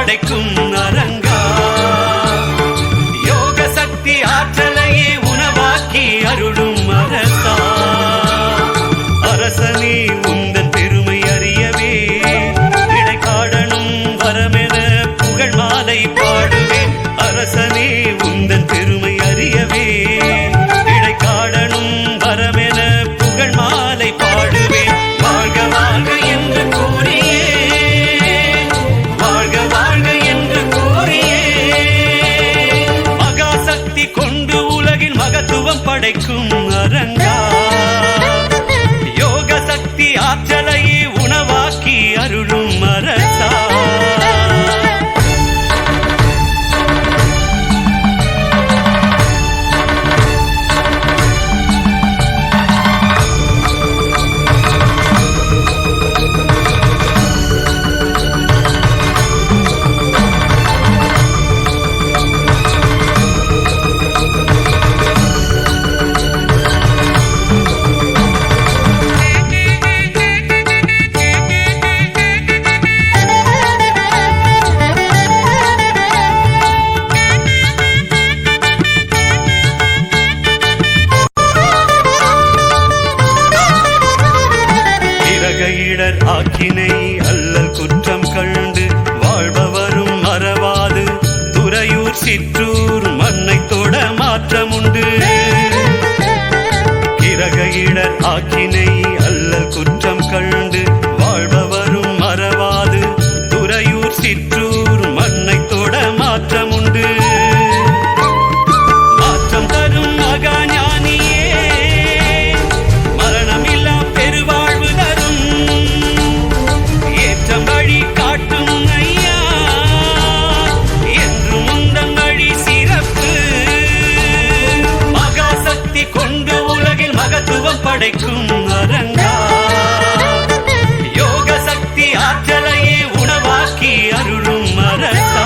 படைக்கும் அரங்கா. யோக சக்தி ஆற்றலையே உணவாக்கி அருளும் அரசா. அரசனே உந்தன் பெருமை அறியவே இடைக்காடனும் வரமென புகழ் மாலை பாடுவேன். அரசனே உந்தன் பெருமை அறியவே இடைக்காடனும் வரமென புகழ் மாலை பாடுவேன். வாழ்க வாழ்க என்று கூறியே, வாழ்க வாழ்க என்று கூறியே, மகாசக்தி கொண்டு உலகின் மகத்துவம் படைக்கும் அரங்கா. யோக சக்தி ஆற்றலையே உணவாக்கி அருளும் அரசா. ஆக்கினை அல்லல் குற்றம் கண்டு வாழ்பவரும் மறவாது துறையூர் சிற்றூர் மண்ணை தொட மாற்றமுண்டு. கிரகையிடர் ஆக்கினை அல்லல் குற்றம் கண்டு வாழ்பவரும் மறவாது துறையூர் சிற்றூர் மண்ணை தொட மாற்றமுண்டு. மாற்றம் தரும் மகா ஞானியே, மரணமில்லா பெருவாழ்வு தரும் ஏற்றம் வழி காட்டும் ஐயா, என்று முந்தன் வழி சிறப்பு. மகாசக்தி கொண்டு உலகில் மகத்துவம் படைக்கும் அரங்கா. யோக சக்தி ஆற்றலையே உணவாக்கி அருளும் அரசா.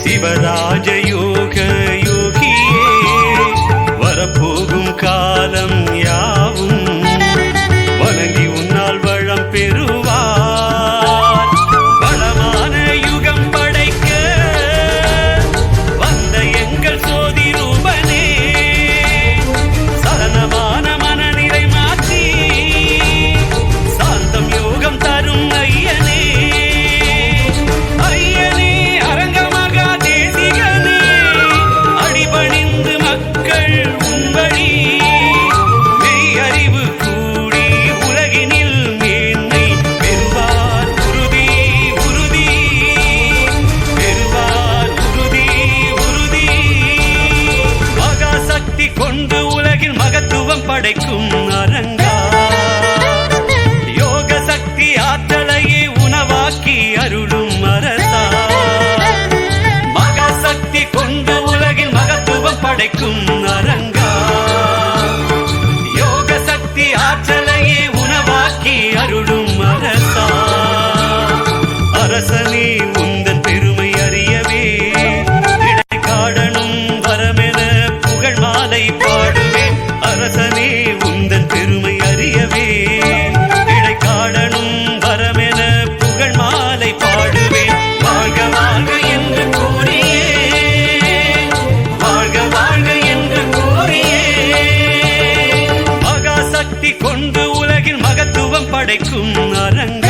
சிவராஜ யோக யோகியே, வரப்போகும் காலம் யாவும் வணங்கி உன்னால் வளம் பெறுவார். வளமான யுகம் படைக்க வந்த எங்கள் சோதி ரூபனே, சலனமான மனநிலை மாற்றி சாந்தம் யோகம் தரும் ஐயனே. கொண்டு உலகில் மகத்துவம் படைக்கும் அரங்கா. யோக சக்தி ஆற்றலையே உணவாக்கி அருளும் அரசா. மகாசக்தி கொண்டு உலகில் மகத்துவம் படைக்கும் அரங்கா. யோக சக்தி ஆற்றலையே உணவாக்கி அருளும் அரசா. அரசனே உந்தன் பெருமை அறியவே இடைக்காடனும் வரமென புகழ் மாலை பாடுவேன். அரசனே உந்தன் பெருமை அறியவே இடைக்காடனும் வரமென புகழ் மாலை பாடுவேன். வாழ்க வாழ்க என்று கூறியே, வாழ்க வாழ்க என்று கூறியே, மகாசக்தி கொண்டு உலகில் மகத்துவம் படைக்கும் அரங்க.